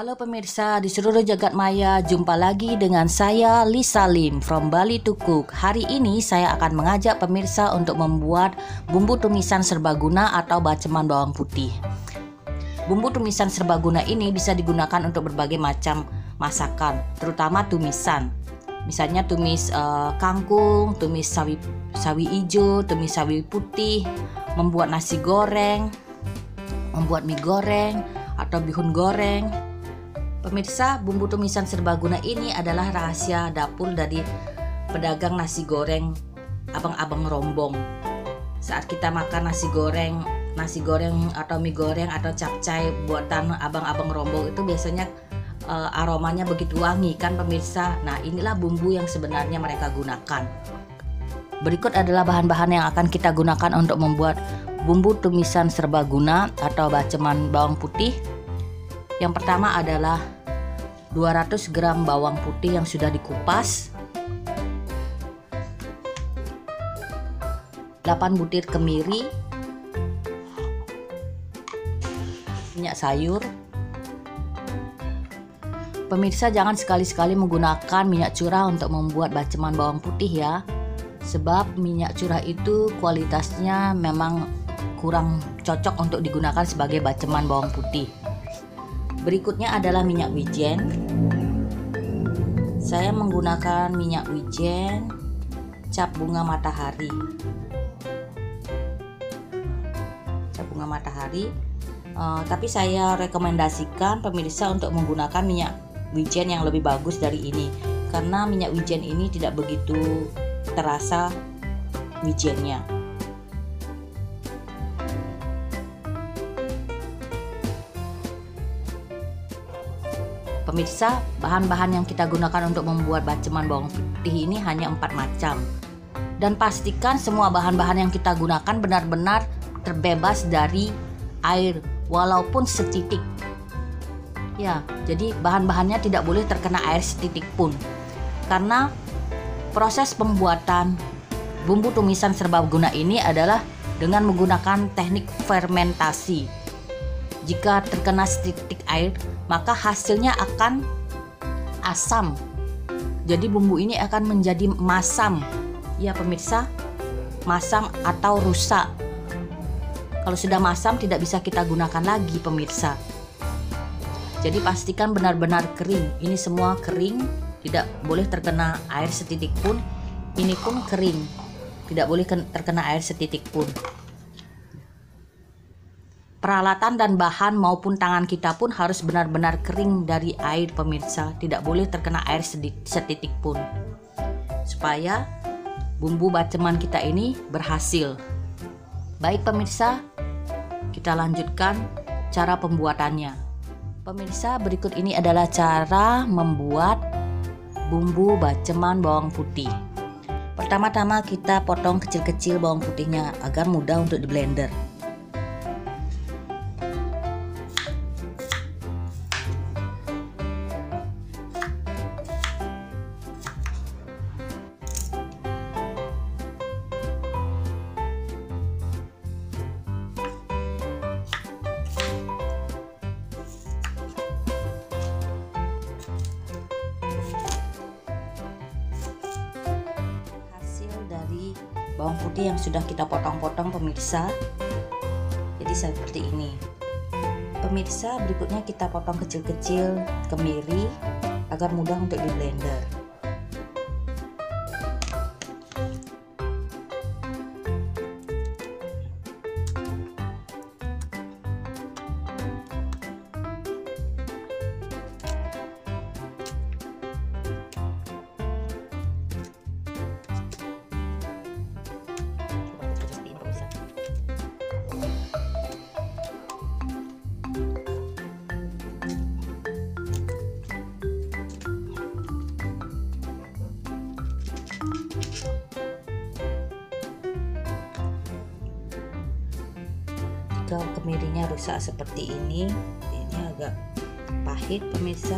Halo pemirsa di seluruh jagat maya, jumpa lagi dengan saya Lisa Lim from Bali to Cook. Hari ini saya akan mengajak pemirsa untuk membuat bumbu tumisan serbaguna atau baceman bawang putih. Bumbu tumisan serbaguna ini bisa digunakan untuk berbagai macam masakan, terutama tumisan. Misalnya tumis kangkung, tumis sawi hijau, tumis sawi putih, membuat nasi goreng, membuat mie goreng atau bihun goreng. Pemirsa, bumbu tumisan serbaguna ini adalah rahasia dapur dari pedagang nasi goreng abang-abang rombong. Saat kita makan nasi goreng atau mie goreng atau capcay buatan abang-abang rombong itu biasanya aromanya begitu wangi kan pemirsa. Nah, inilah bumbu yang sebenarnya mereka gunakan. Berikut adalah bahan-bahan yang akan kita gunakan untuk membuat bumbu tumisan serbaguna atau baceman bawang putih. Yang pertama adalah 200 gram bawang putih yang sudah dikupas, 8 butir kemiri, minyak sayur. Pemirsa, jangan sekali-sekali menggunakan minyak curah untuk membuat baceman bawang putih ya, sebab minyak curah itu kualitasnya memang kurang cocok untuk digunakan sebagai baceman bawang putih. Berikutnya adalah minyak wijen. Saya menggunakan minyak wijen cap bunga matahari. Tapi saya rekomendasikan pemirsa untuk menggunakan minyak wijen yang lebih bagus dari ini, karena minyak wijen ini tidak begitu terasa wijennya. Pemirsa, bahan-bahan yang kita gunakan untuk membuat baceman bawang putih ini hanya 4 macam. Dan pastikan semua bahan-bahan yang kita gunakan benar-benar terbebas dari air walaupun setitik. Ya, jadi bahan-bahannya tidak boleh terkena air setitik pun. Karena proses pembuatan bumbu tumisan serbaguna ini adalah dengan menggunakan teknik fermentasi. Jika terkena setitik air, maka hasilnya akan asam. Jadi bumbu ini akan menjadi masam. Ya pemirsa, masam atau rusak. Kalau sudah masam tidak bisa kita gunakan lagi pemirsa. Jadi pastikan benar-benar kering. Ini semua kering, tidak boleh terkena air setitik pun. Ini pun kering, tidak boleh terkena air setitik pun. Peralatan dan bahan maupun tangan kita pun harus benar-benar kering dari air pemirsa, tidak boleh terkena air setitik pun, supaya bumbu baceman kita ini berhasil. Baik pemirsa, kita lanjutkan cara pembuatannya. Pemirsa, berikut ini adalah cara membuat bumbu baceman bawang putih. Pertama-tama kita potong kecil-kecil bawang putihnya agar mudah untuk di blender. Dari bawang putih yang sudah kita potong-potong pemirsa, jadi seperti ini. Pemirsa, berikutnya kita potong kecil-kecil kemiri agar mudah untuk di blender. Jika kemirinya rusak seperti ini agak pahit pemirsa,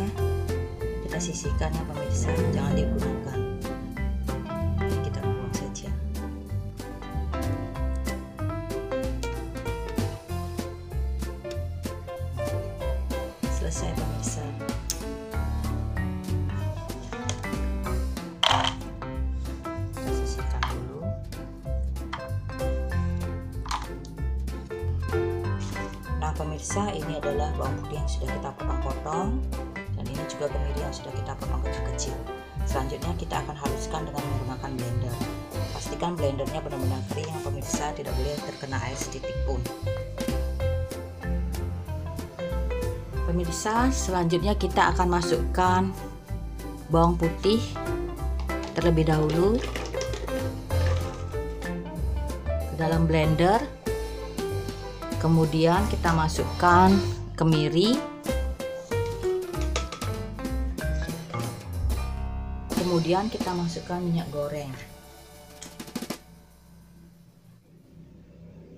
kita sisihkan ya pemirsa, jangan digunakan, kita buang saja. Selesai pemirsa. pemirsa, ini adalah bawang putih yang sudah kita potong-potong, dan ini juga kemiri yang sudah kita potong kecil-kecil. Selanjutnya kita akan haluskan dengan menggunakan blender. Pastikan blendernya benar-benar kering ya pemirsa, tidak boleh terkena air sedikit pun. Pemirsa, selanjutnya kita akan masukkan bawang putih terlebih dahulu ke dalam blender. Kemudian kita masukkan kemiri, kemudian kita masukkan minyak goreng.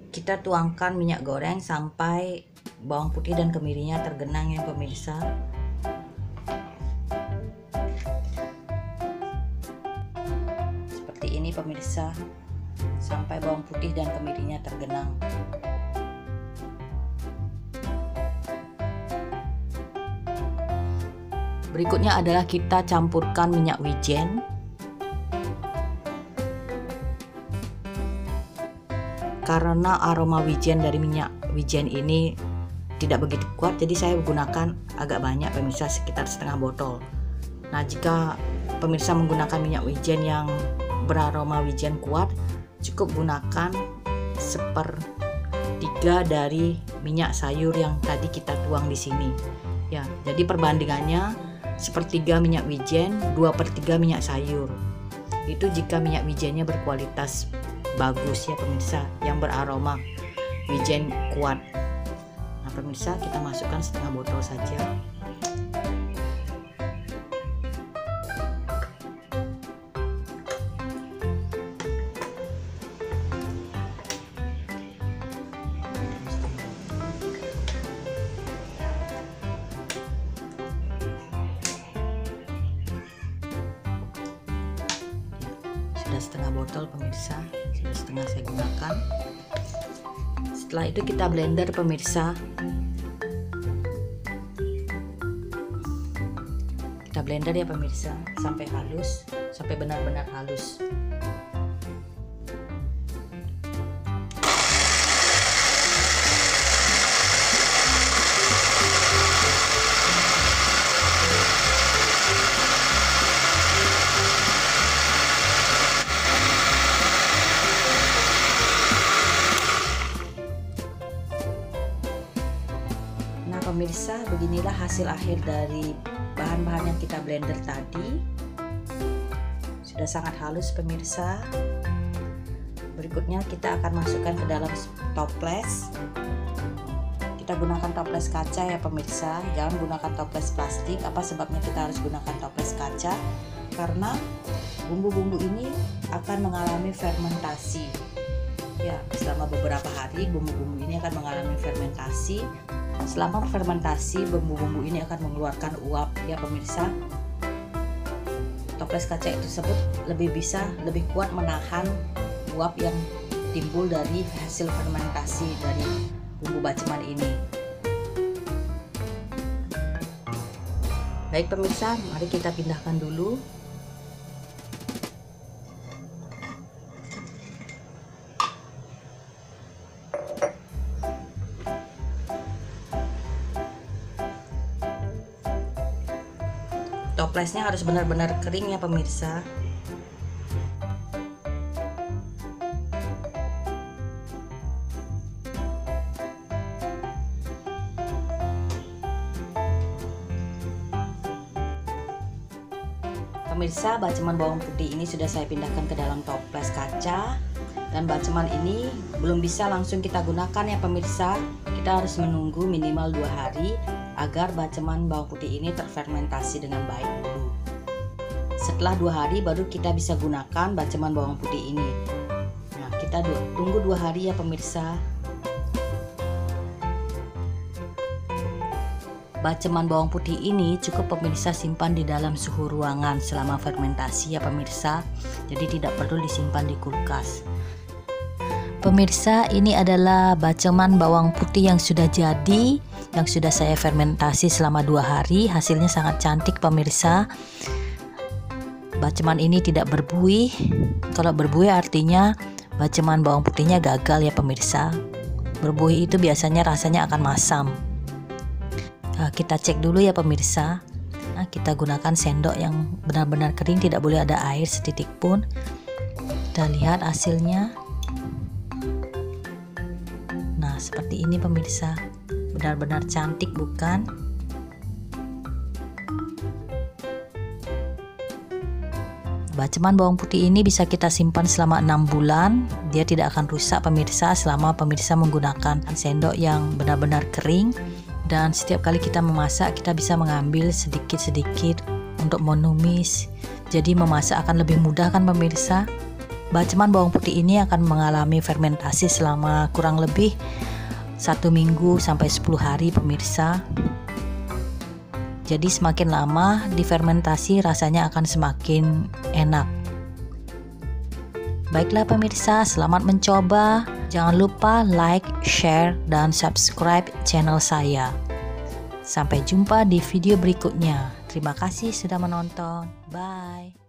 Kita tuangkan minyak goreng sampai bawang putih dan kemirinya tergenang ya pemirsa. Seperti ini pemirsa, sampai bawang putih dan kemirinya tergenang. Berikutnya adalah kita campurkan minyak wijen. Karena aroma wijen dari minyak wijen ini tidak begitu kuat, jadi saya menggunakan agak banyak pemirsa, sekitar setengah botol. Nah, jika pemirsa menggunakan minyak wijen yang beraroma wijen kuat, cukup gunakan 1/3 dari minyak sayur yang tadi kita tuang di sini. Ya, jadi perbandingannya 1/3 minyak wijen, 2/3 minyak sayur. Itu jika minyak wijennya berkualitas bagus ya pemirsa, yang beraroma wijen kuat. Nah pemirsa, kita masukkan setengah botol saja. Sudah setengah botol pemirsa, sudah setengah saya gunakan. Setelah itu kita blender pemirsa. Kita blender ya pemirsa sampai halus, sampai benar-benar halus. Nah pemirsa, beginilah hasil akhir dari bahan-bahan yang kita blender tadi. Sudah sangat halus pemirsa. Berikutnya kita akan masukkan ke dalam toples. Kita gunakan toples kaca ya pemirsa, jangan gunakan toples plastik. Apa sebabnya kita harus gunakan toples kaca? Karena bumbu-bumbu ini akan mengalami fermentasi. Ya, selama beberapa hari bumbu-bumbu ini akan mengalami fermentasi. Selama fermentasi, bumbu-bumbu ini akan mengeluarkan uap ya pemirsa. Toples kaca tersebut lebih kuat menahan uap yang timbul dari hasil fermentasi dari bumbu baceman ini. Baik pemirsa, mari kita pindahkan dulu. Toplesnya harus benar-benar kering ya pemirsa. Pemirsa, baceman bawang putih ini sudah saya pindahkan ke dalam toples kaca, dan baceman ini belum bisa langsung kita gunakan ya pemirsa. Kita harus menunggu minimal 2 hari agar baceman bawang putih ini terfermentasi dengan baik dulu. Setelah 2 hari baru kita bisa gunakan baceman bawang putih ini. Nah, kita tunggu 2 hari ya pemirsa. Baceman bawang putih ini cukup pemirsa simpan di dalam suhu ruangan selama fermentasi ya pemirsa. Jadi tidak perlu disimpan di kulkas. Pemirsa, ini adalah baceman bawang putih yang sudah jadi, yang sudah saya fermentasi selama 2 hari. Hasilnya sangat cantik pemirsa. Baceman ini tidak berbuih. Kalau berbuih artinya baceman bawang putihnya gagal ya pemirsa. berbuih itu biasanya rasanya akan masam. Kita cek dulu ya pemirsa. Kita gunakan sendok yang benar-benar kering, tidak boleh ada air setitik pun. Kita lihat hasilnya. Nah, seperti ini pemirsa. Benar-benar cantik bukan? Baceman bawang putih ini bisa kita simpan selama 6 bulan. Dia tidak akan rusak pemirsa selama pemirsa menggunakan sendok yang benar-benar kering. Dan setiap kali kita memasak, kita bisa mengambil sedikit-sedikit untuk menumis. Jadi memasak akan lebih mudah kan pemirsa? Baceman bawang putih ini akan mengalami fermentasi selama kurang lebih 1 minggu sampai 10 hari pemirsa. Jadi semakin lama difermentasi rasanya akan semakin enak. Baiklah pemirsa, selamat mencoba. Jangan lupa like, share, dan subscribe channel saya. Sampai jumpa di video berikutnya. Terima kasih sudah menonton. Bye.